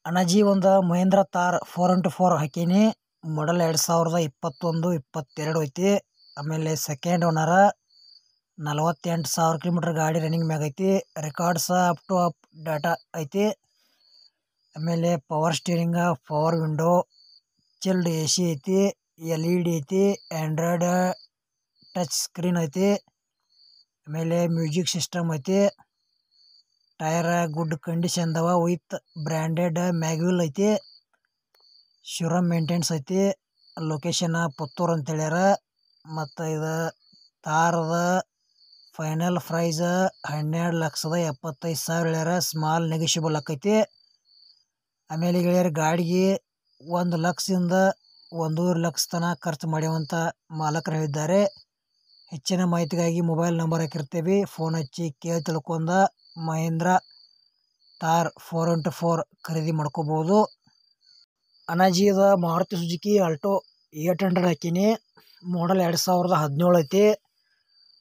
ಅಣಜಿ ಒಂದು ಮಹೇಂದ್ರ ತಾರ್ 4x4 ಹಾಕೀನಿ. ಮಾಡಲ್ 2021-22 ಐತಿ. ಆಮೇಲೆ ಸೆಕೆಂಡ್ ಓನರ. 48,000 ಕಿಲೋಮೀಟರ್ ಗಾಡಿ ರನ್ನಿಂಗ್ ಮ್ಯಾಗ ಐತಿ. Records up to up data ಐತಿ. ಆಮೇಲೆ power steering, power window, chilled AC ಐತಿ, LED ಐತಿ, ಆಂಡ್ರಾಯ್ಡ್ ಟಚ್ ಸ್ಕ್ರೀನ್ ಐತಿ. ಆಮೇಲೆ ಮ್ಯೂಸಿಕ್ ಸಿಸ್ಟಮ್ ಐತಿ. ಟೈರ್ ಗುಡ್ ಕಂಡೀಷನ್ ಅದಾವ ವಿತ್ ಬ್ರ್ಯಾಂಡೆಡ್ ಮ್ಯಾಗ್ವಿಲ್ ಐತಿ. ಶೋರೂಮ್ ಮೇಂಟೆನ್ಸ್ ಐತಿ. ಲೊಕೇಶನ್ ಪುತ್ತೂರು ಅಂತ ಹೇಳ್ಯಾರ. ಮತ್ತು ಇದು ತಾರದ ಫೈನಲ್ ಪ್ರೈಸ್ 12,75,000 ಹೇಳ್ಯಾರ. ಸ್ಮಾಲ್ ನೆಗೋಷಿಯಬಲ್ ಆಕೈತಿ. ಆಮೇಲೆ ಹೇಳ್ಯಾರ ಗಾಡಿಗೆ 1 ಲಕ್ಷದಿಂದ 1.5 ಲಕ್ಷ ತನಕ ಖರ್ಚು ಮಾಡ್ಯಾವಂತ ಮಾಲಕರು ಹೇಳಿದ್ದಾರೆ. ಹೆಚ್ಚಿನ ಮಾಹಿತಿಗಾಗಿ ಮೊಬೈಲ್ ನಂಬರ್ ಹಾಕಿರ್ತೀವಿ. ಫೋನ್ ಹಚ್ಚಿ ಕೇಳಿ ತಿಳ್ಕೊಂಡ ಮಹೇಂದ್ರ ತಾರ್ 4x4 ಖರೀದಿ ಮಾಡ್ಕೋಬೋದು. ಅಣಜಿದ ಮಾರುತಿ ಸುಜುಕಿ ಆಲ್ಟೋ 800 ಹಾಕೀನಿ. ಮಾಡಲ್ 2017 ಐತಿ.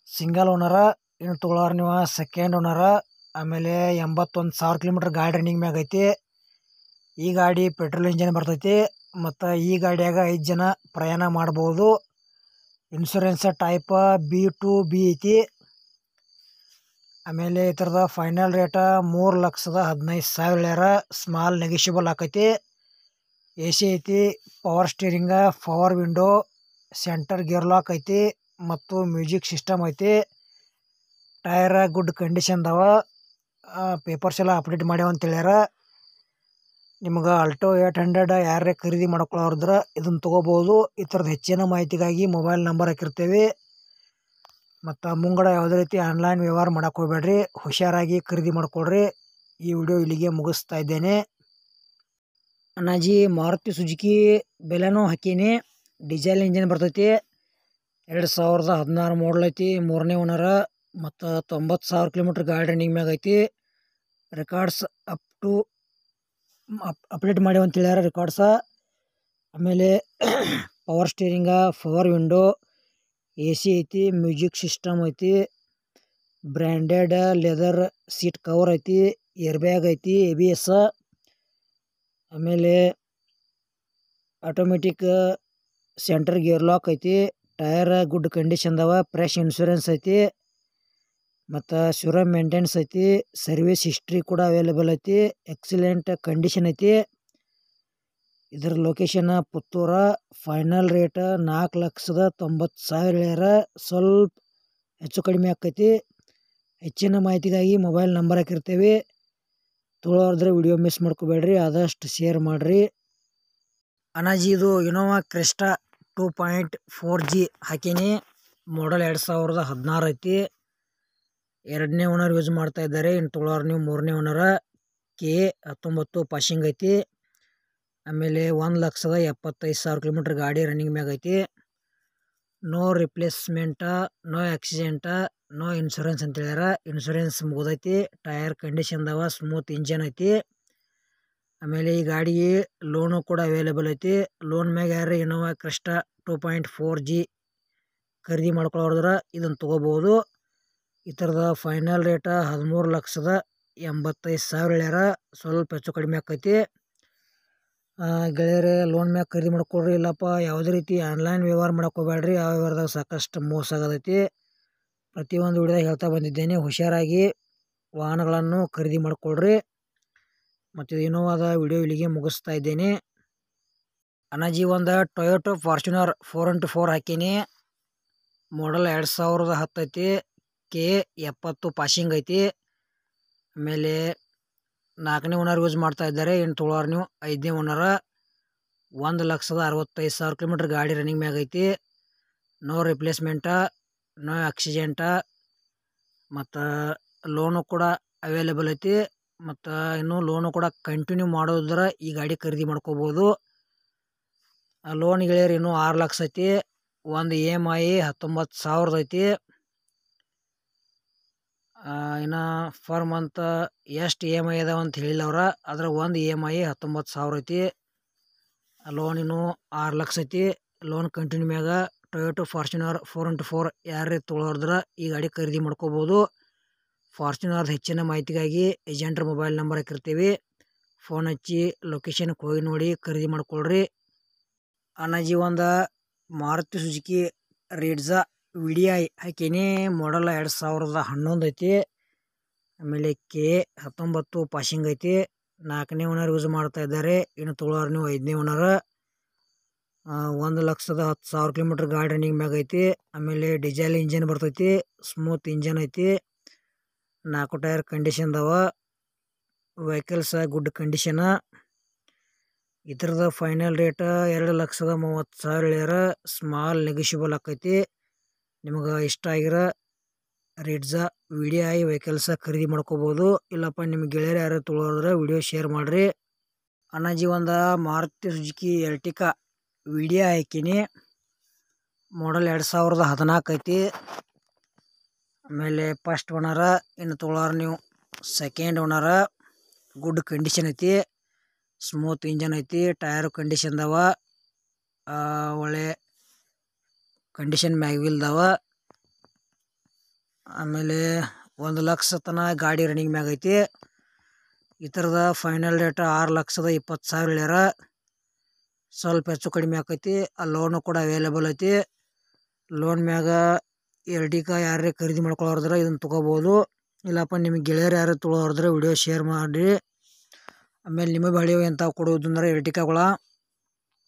ಸಿಂಗಲ್ ಓನರ. ಇನ್ನು ತೊಗೊಳೋರು ನೀವು ಸೆಕೆಂಡ್ ಓನರ. ಆಮೇಲೆ 81,000 ಕಿಲೋಮೀಟರ್ ಗಾಡಿ ರನ್ನಿಂಗ್ ಮ್ಯಾಗ ಐತಿ. ಈ ಗಾಡಿ ಪೆಟ್ರೋಲ್ ಇಂಜನ್ ಬರ್ತೈತಿ. ಮತ್ತು ಈ ಗಾಡಿಯಾಗ 5 ಜನ ಪ್ರಯಾಣ ಮಾಡ್ಬೋದು. ಇನ್ಶೂರೆನ್ಸ್ ಟೈಪ್ B2B ಐತಿ. ಆಮೇಲೆ ಈ ಥರದ ಫೈನಲ್ ರೇಟ 3,15,000 ಹೇಳ್ಯಾರ. ಸ್ಮಾಲ್ ನೆಗೋಷಿಯಬಲ್ ಆಕೈತಿ. AC ಐತಿ, power steering, power window, centre gear lock ಐತಿ ಮತ್ತು ಮ್ಯೂಸಿಕ್ ಸಿಸ್ಟಮ್ ಐತಿ. ಟೈರ್ ಗುಡ್ ಕಂಡೀಷನ್ ಅದಾವ. ಪೇಪರ್ಸ್ ಎಲ್ಲ ಅಪ್ಡೇಟ್ ಮಾಡ್ಯಾವ ಅಂತ ಹೇಳ್ಯಾರ. ನಿಮ್ಗೆ ಆಲ್ಟೋ 800 ಯಾರೇ ಖರೀದಿ ಮಾಡ್ಕೊಳ್ಳೋರಿದ್ರೆ ಇದನ್ನು ತೊಗೋಬೋದು. ಈ ಥರದ ಹೆಚ್ಚಿನ ಮಾಹಿತಿಗಾಗಿ ಮೊಬೈಲ್ ನಂಬರ್ ಹಾಕಿರ್ತೇವೆ. ಮತ್ತು ಮುಂಗಡ ಯಾವುದೇ ರೀತಿ ಆನ್ಲೈನ್ ವ್ಯವಹಾರ ಮಾಡೋಕೆ ಹೋಗ್ಬೇಡ್ರಿ. ಹುಷಾರಾಗಿ ಖರೀದಿ ಮಾಡ್ಕೊಳ್ರಿ. ಈ ವಿಡಿಯೋ ಇಲ್ಲಿಗೆ ಮುಗಿಸ್ತಾ ಇದ್ದೇನೆ. ಅಣಜಿ ಮಾರುತಿ ಸುಜುಕಿ ಬೆಲೆನೋ ಹಾಕೀನಿ. ಡೀಸೆಲ್ ಇಂಜಿನ್ ಬರ್ತೈತಿ. 2016 ಮಾಡಲ್ ಐತಿ. 3ನೇ ಓನರ. ಮತ್ತು 90,000 ಕಿಲೋಮೀಟರ್ ಗಾಡಿ ರನ್ನಿಂಗ್ ಮ್ಯಾಗ ಐತಿ. ರೆಕಾರ್ಡ್ಸ್ ಅಪ್ಡೇಟ್ ಮಾಡ್ಯಾವ ಅಂತ ಹೇಳ್ಯಾರ ರೆಕಾರ್ಡ್ಸ. ಆಮೇಲೆ power steering, power window, AC ಐತಿ, ಮ್ಯೂಸಿಕ್ ಸಿಸ್ಟಮ್ ಐತಿ, ಬ್ರ್ಯಾಂಡೆಡ್ ಲೆದರ್ ಸೀಟ್ ಕವರ್ ಐತಿ, ಏರ್ ಬ್ಯಾಗ್ ಐತಿ, ABS. ಆಮೇಲೆ ಆಟೋಮೆಟಿಕ್ ಸೆಂಟರ್ ಗೇರ್ ಲಾಕ್ ಐತಿ. ಟೈರ್ ಗುಡ್ ಕಂಡೀಷನ್ ಅದಾವ. ಫ್ರೆಶ್ ಇನ್ಶೂರೆನ್ಸ್ ಐತಿ. ಮತ್ತು ಶೋರೂಮ್ ಮೇಂಟೆನ್ಸ್ ಐತಿ. ಸರ್ವಿಸ್ ಹಿಸ್ಟ್ರಿ ಕೂಡ ಅವೈಲೇಬಲ್ ಐತಿ. ಎಕ್ಸಲೆಂಟ್ ಕಂಡೀಷನ್ ಐತಿ. ಇದರ ಲೊಕೇಶನ್ ಪುತ್ತೂರ. ಫೈನಲ್ ರೇಟ್ 4,90,000 ಹೇಳ್ಯಾರ. ಸ್ವಲ್ಪ ಹೆಚ್ಚು ಕಡಿಮೆ ಆಕೈತಿ. ಹೆಚ್ಚಿನ ಮಾಹಿತಿಗಾಗಿ ಮೊಬೈಲ್ ನಂಬರ್ ಹಾಕಿರ್ತೇವೆ. ತೊಗೊಳೋರಿದ್ರೆ ವಿಡಿಯೋ ಮಿಸ್ ಮಾಡ್ಕೋಬೇಡ್ರಿ. ಆದಷ್ಟು ಶೇರ್ ಮಾಡಿರಿ. ಅಣಜಿದು ಇನೋವಾ ಕ್ರಿಸ್ಟಾ 2.4G ಹಾಕೀನಿ. ಮಾಡಲ್ 2016 ಐತಿ. 2ನೇ ಓನರ್ ಯೂಸ್ ಮಾಡ್ತಾ ಇದ್ದಾರೆ. ಇನ್ನು ತೊಗೊಳೋರು ನೀವು 3ನೇ ಓನರ. K19 ಪಾಸಿಂಗ್ ಐತಿ. ಆಮೇಲೆ 1,75,000 ಕಿಲೋಮೀಟರ್ ಗಾಡಿ ರನ್ನಿಂಗ್ ಮ್ಯಾಗ ಐತಿ. No replacement, no ಆಕ್ಸಿಡೆಂಟ, no insurance ಅಂತ ಹೇಳ್ಯಾರ. ಇನ್ಶೂರೆನ್ಸ್ ಮುಗ್ದೈತಿ. ಟೈರ್ ಕಂಡೀಷನ್ ಅದಾವ. ಸ್ಮೂತ್ ಇಂಜನ್ ಐತಿ. ಆಮೇಲೆ ಈ ಗಾಡಿಗೆ ಲೋನು ಕೂಡ ಅವೈಲೇಬಲ್ ಐತಿ. ಲೋನ್ ಮ್ಯಾಗ ಯಾರು ಇನೋವಾ ಕ್ರಿಸ್ಟಾ 2.4G ಖರೀದಿ ಮಾಡ್ಕೊಳ್ಳೋರಿದ್ರೆ ಇದನ್ನು ತೊಗೋಬೋದು. ಈ ಥರದ ಫೈನಲ್ ರೇಟ 13,85,000 ಹೇಳ್ಯಾರ. ಸ್ವಲ್ಪ ಹೆಚ್ಚು ಕಡಿಮೆ ಆಕೈತಿ. ಗೆಳೆಯರೇ, ಲೋನ್ ಮ್ಯಾಗ ಖರೀದಿ ಮಾಡ್ಕೊಳ್ರಿ. ಇಲ್ಲಪ್ಪ ಯಾವುದೇ ರೀತಿ ಆನ್ಲೈನ್ ವ್ಯವಹಾರ ಮಾಡೋಕೆ ಹೋಗ್ಬೇಡ್ರಿ. ಆ ವ್ಯವಹಾರದಾಗ ಸಾಕಷ್ಟು ಮೋಸ ಆಗತೈತಿ. ಪ್ರತಿಯೊಂದು ವಿಡಿಯೋದಾಗ ಹೇಳ್ತಾ ಬಂದಿದ್ದೇನೆ. ಹುಷಾರಾಗಿ ವಾಹನಗಳನ್ನು ಖರೀದಿ ಮಾಡ್ಕೊಳ್ರಿ. ಮತ್ತು ಇನೋವಾದ ವಿಡಿಯೋ ಇಲ್ಲಿಗೆ ಮುಗಿಸ್ತಾ ಇದ್ದೇನೆ. ಅಣಜಿ ಒಂದು ಟೊಯೋಟೋ ಫಾರ್ಚುನರ್ 4x4 ಹಾಕೀನಿ. ಮಾಡಲ್ 2010 ಐತಿ. K70 ಪಾಸಿಂಗ್ ಐತಿ. ಆಮೇಲೆ 4ನೇ ಓನರ್ ಯೂಸ್ ಮಾಡ್ತಾ ಇದ್ದಾರೆ. ಇನ್ನು ತೊಗೊಳೋರು ನೀವು 5ನೇ ಓನರ. 1,65,000 ಕಿಲೋಮೀಟರ್ ಗಾಡಿ ರನ್ನಿಂಗ್ ಮ್ಯಾಗ ಐತಿ. No replacement, no accident. ಮತ್ತು ಲೋನು ಕೂಡ ಅವೈಲೇಬಲ್ ಐತಿ. ಮತ್ತು ಇನ್ನು ಲೋನು ಕೂಡ ಕಂಟಿನ್ಯೂ ಮಾಡೋದ್ರ ಈ ಗಾಡಿ ಖರೀದಿ ಮಾಡ್ಕೋಬೋದು. ಲೋನ್ ಗೆಳೆಯರು ಇನ್ನೂ 6 ಲಕ್ಷ ಐತಿ. ಒಂದು EMI 19,000 ಐತಿ. ಇನ್ನು ಫರ್ ಮಂತ್ ಎಷ್ಟು EMI ಅದಾವ ಅಂತ ಹೇಳಿಲ್ಲ ಅವ್ರ. ಅದ್ರ ಒಂದು EMI 19,000 ಐತಿ. ಲೋನ್ ಇನ್ನೂ 6 ಲಕ್ಷ ಐತಿ. ಲೋನ್ ಕಂಟಿನ್ಯೂ ಮ್ಯಾಗ ಟೊಯೋಟೋ ಫಾರ್ಚುನರ್ 4x4 ಯಾರೇ ತೊಗೊಳೋರಿದ್ರೆ ಈ ಗಾಡಿ ಖರೀದಿ ಮಾಡ್ಕೋಬೋದು. ಫಾರ್ಚುನರ್ದು ಹೆಚ್ಚಿನ ಮಾಹಿತಿಗಾಗಿ ಏಜೆಂಟ್ರ ಮೊಬೈಲ್ ನಂಬರ್ ಹಾಕಿರ್ತೀವಿ. ಫೋನ್ ಹಚ್ಚಿ ಲೊಕೇಶನ್ಗೆ ಹೋಗಿ ನೋಡಿ ಖರೀದಿ ಮಾಡ್ಕೊಳ್ರಿ. ಅಣ್ಣಾಜಿ ಒಂದು ಮಾರುತಿ ಸುಜುಕಿ ರಿಡ್ಜಾ VDI ಹಾಕೀನಿ. ಮಾಡಲ್ 2011 ಐತಿ. ಆಮೇಲೆ K19 ಪಾಸಿಂಗ್ ಐತಿ. 4ನೇ ಓನರ್ ಯೂಸ್ ಮಾಡ್ತಾ ಇದ್ದಾರೆ. ಇನ್ನು ತೊಗೊಳೋರು ನೀವು 5ನೇ ಓನರ್. 1,10,000 ಕಿಲೋಮೀಟರ್ ಗಾಡಿ ರನ್ನಿಂಗ್ ಮ್ಯಾಗ ಐತಿ. ಆಮೇಲೆ ಡೀಸೆಲ್ ಇಂಜನ್ ಬರ್ತೈತಿ. ಸ್ಮೂತ್ ಇಂಜನ್ ಐತಿ. 4 ಟೈರ್ ಕಂಡೀಷನ್ ಅದಾವ. Vehicles good condition. ಇದ್ರದ ಫೈನಲ್ ರೇಟ್ 2,30,000 ಹೇಳ್ಯಾರ. ಸ್ಮಾಲ್ ನೆಗೋಷಿಯಬಲ್ ಆಕೈತಿ. ನಿಮಗೆ ಇಷ್ಟ ಆಗಿರೋ ರಿಡ್ಜಾ VDI ವೆಹಿಕಲ್ಸ್ ಖರೀದಿ ಮಾಡ್ಕೋಬೋದು. ಇಲ್ಲಪ್ಪ ನಿಮ್ಮ ಗೆಳೆಯರು ಯಾರು ತೊಗೊಳೋದ್ರೆ ವಿಡಿಯೋ ಶೇರ್ ಮಾಡಿರಿ. ಅಣ್ಣಾಜಿ ಒಂದು ಮಾರುತಿ ಸುಜುಕಿ ಎರ್ಟಿಕಾ VDI ಹಾಕೀನಿ. ಮಾಡಲ್ 2014 ಐತಿ. ಆಮೇಲೆ ಫಸ್ಟ್ ಓನರ. ಇನ್ನು ತೊಗೊಳೋರು ನೀವು ಸೆಕೆಂಡ್ ಓನರ. ಗುಡ್ ಕಂಡೀಷನ್ ಐತಿ. ಸ್ಮೂತ್ ಇಂಜನ್ ಐತಿ. ಟೈರು ಕಂಡೀಷನ್ ಅದಾವ. ಒಳ್ಳೆ ಕಂಡೀಷನ್ ಮ್ಯಾಗ್ವಿಲ್ದಾವ. ಆಮೇಲೆ 1,00,000 ತನಕ ಗಾಡಿ ರನ್ನಿಂಗ್ ಮ್ಯಾಗ ಐತಿ. ಈ ಥರದ ಫೈನಲ್ ರೇಟ್ 6,20,000 ಹೇಳ್ಯಾರ. ಸ್ವಲ್ಪ ಹೆಚ್ಚು ಕಡಿಮೆ ಆಕೈತಿ. ಆ ಲೋನು ಕೂಡ ಅವೈಲೇಬಲ್ ಐತಿ. ಲೋನ್ ಮ್ಯಾಗ ಎರ್ಟಿಕಾ ಯಾರೇ ಖರೀದಿ ಮಾಡ್ಕೊಳ್ಳೋದ್ರೆ ಇದನ್ನು ತೊಗೋಬೋದು. ಇಲ್ಲಪ್ಪ ನಿಮಗೆ ಗೆಳೆಯರು ಯಾರು ತೊಗೊಳೋದ್ರೆ ವಿಡಿಯೋ ಶೇರ್ ಮಾಡಿರಿ. ಆಮೇಲೆ ನಿಮಗೆ ಬೆಳೆಯೋ ಎಂಥವು ಕೊಡುವುದಂದ್ರೆ ಎರ್ಟಿಕಾಗಳ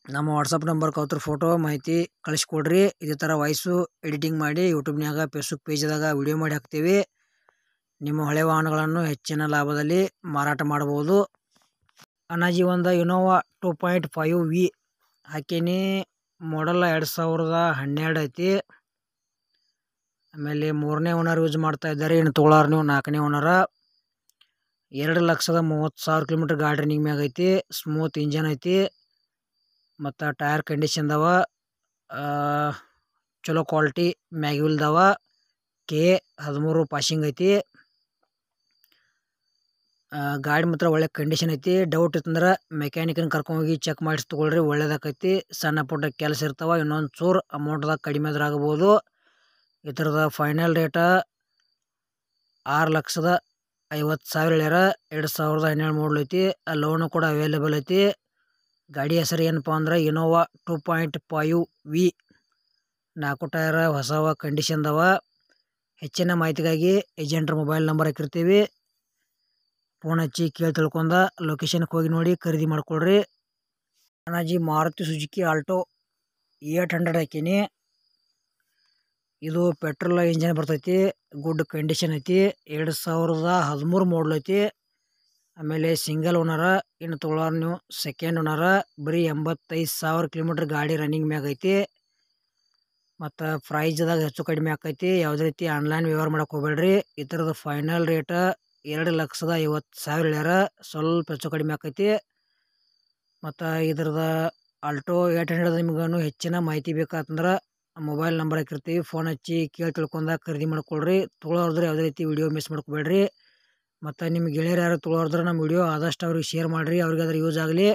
ನಮ್ಮ ವಾಟ್ಸಪ್ ನಂಬರ್ಗೆ ಅವ್ರ ಫೋಟೋ ಮಾಹಿತಿ ಕಳಿಸ್ಕೊಡ್ರಿ. ಇದೇ ಥರ ವಾಯ್ಸು ಎಡಿಟಿಂಗ್ ಮಾಡಿ ಯೂಟ್ಯೂಬ್ನಾಗ ಫೇಸ್ಬುಕ್ ಪೇಜ್ದಾಗ ವಿಡಿಯೋ ಮಾಡಿ ಹಾಕ್ತೀವಿ. ನಿಮ್ಮ ಹಳೆ ವಾಹನಗಳನ್ನು ಹೆಚ್ಚಿನ ಲಾಭದಲ್ಲಿ ಮಾರಾಟ ಮಾಡ್ಬೋದು. ಅಣ್ಣಾಜಿ ಒಂದು ಇನೋವಾ 2.5V ಹಾಕೀನಿ. ಮಾಡಲ್ 2012 ಐತಿ. ಆಮೇಲೆ 3ನೇ ಓನರ್ ಯೂಸ್ ಮಾಡ್ತಾ ಇದ್ದಾರೆ. ಇನ್ನು ತೊಗೊಳೋರು ನೀವು 4ನೇ ಓನರ. 2,30,000 ಕಿಲೋಮೀಟರ್ ಗಾಡಿ ರನ್ನಿಂಗ್ ಮ್ಯಾಗ ಐತಿ. ಸ್ಮೂತ್ ಇಂಜನ್ ಐತಿ. ಮತ್ತು ಟೈರ್ ಕಂಡೀಷನ್ ಅದಾವ. ಚಲೋ ಕ್ವಾಲಿಟಿ ಮ್ಯಾಗ್ವಿಲ್ದಾವ. K13 ಪಾಸಿಂಗ್ ಐತಿ. ಗಾಡಿ ಮಾತ್ರ ಒಳ್ಳೆ ಕಂಡೀಷನ್ ಐತಿ. ಡೌಟ್ ಇತ್ತಂದ್ರೆ ಮೆಕ್ಯಾನಿಕನ್ ಕರ್ಕೊಂಡೋಗಿ ಚೆಕ್ ಮಾಡಿಸಿ ತೊಗೊಳ್ರಿ. ಒಳ್ಳೇದಾಕೈತಿ. ಸಣ್ಣ ಪುಟ್ಟ ಕೆಲಸ ಇರ್ತಾವ. ಇನ್ನೊಂದು ಚೂರು ಅಮೌಂಟ್ದಾಗ ಕಡಿಮೆ ಆಗ್ಬೋದು. ಈ ಥರದ ಫೈನಲ್ ರೇಟ 6,50,000 ಹೇಳ್ಯಾರ. 2017 ಮಾಡಲ್ ಐತಿ. ಆ ಲೋನು ಕೂಡ ಅವೈಲೇಬಲ್ ಐತಿ. ಗಾಡಿ ಹೆಸರು ಏನಪ್ಪ ಅಂದ್ರೆ ಇನೋವಾ 2.5V. 4 ಟೈರ್ ಹೊಸವ ಕಂಡೀಷನ್ ಅದಾವ. ಹೆಚ್ಚಿನ ಮಾಹಿತಿಗಾಗಿ ಏಜೆಂಟ್ರ ಮೊಬೈಲ್ ನಂಬರ್ ಹಾಕಿರ್ತೀವಿ. ಫೋನ್ ಹಚ್ಚಿ ಕೇಳಿ ತಿಳ್ಕೊಂಡ ಲೊಕೇಶನ್ಗೆ ಹೋಗಿ ನೋಡಿ ಖರೀದಿ ಮಾಡ್ಕೊಳ್ರಿ. Annaji Maruti Suzuki Alto 800 ಹಾಕೀನಿ. ಇದು ಪೆಟ್ರೋಲ್ ಇಂಜನ್ ಬರ್ತೈತಿ. ಗುಡ್ ಕಂಡೀಷನ್ ಐತಿ. 2013 ಮಾಡಲ್ ಐತಿ. ಆಮೇಲೆ ಸಿಂಗಲ್ ಓನರ. ಇನ್ನು ತೊಗೊಳೋರು ನೀವು ಸೆಕೆಂಡ್ ಓನರ. ಬರೀ 85,000 ಕಿಲೋಮೀಟರ್ ಗಾಡಿ ರನ್ನಿಂಗ್ ಮ್ಯಾಗ ಐತಿ. ಮತ್ತು ಪ್ರೈಜ್ದಾಗ ಹೆಚ್ಚು ಕಡಿಮೆ ಆಕೈತಿ. ಯಾವುದೇ ರೀತಿ ಆನ್ಲೈನ್ ವ್ಯವಹಾರ ಮಾಡಕ್ಕೆ ಹೋಗ್ಬೇಡ್ರಿ. ಈ ಥರದ ಫೈನಲ್ ರೇಟ್ 2,50,000 ಹೇಳ್ಯಾರ. ಸ್ವಲ್ಪ ಹೆಚ್ಚು ಕಡಿಮೆ ಆಕೈತಿ. ಮತ್ತು ಇದ್ರದ ಆಲ್ಟೋ 800 ನಿಮಗೂ ಹೆಚ್ಚಿನ ಮಾಹಿತಿ ಬೇಕಾತಂದ್ರೆ ಮೊಬೈಲ್ ನಂಬರ್ ಹಾಕಿರ್ತೀವಿ. ಫೋನ್ ಹಚ್ಚಿ ಕೇಳಿ ತಿಳ್ಕೊಂಡ ಖರೀದಿ ಮಾಡ್ಕೊಳ್ರಿ. ತೊಗೊಳೋದ್ರೆ ಯಾವುದೇ ರೀತಿ ವಿಡಿಯೋ ಮಿಸ್ ಮಾಡ್ಕೊಬೇಡ್ರಿ. ಮತ್ತು ನಿಮ್ಮ ಗೆಳೆಯರು ಯಾರು ತೊಗೊಳೋದ್ರೆ ನಮ್ಮ ವಿಡಿಯೋ ಆದಷ್ಟು ಅವ್ರಿಗೆ ಶೇರ್ ಮಾಡಿರಿ. ಅವ್ರಿಗಾದ್ರೆ ಯೂಸ್ ಆಗಲಿ.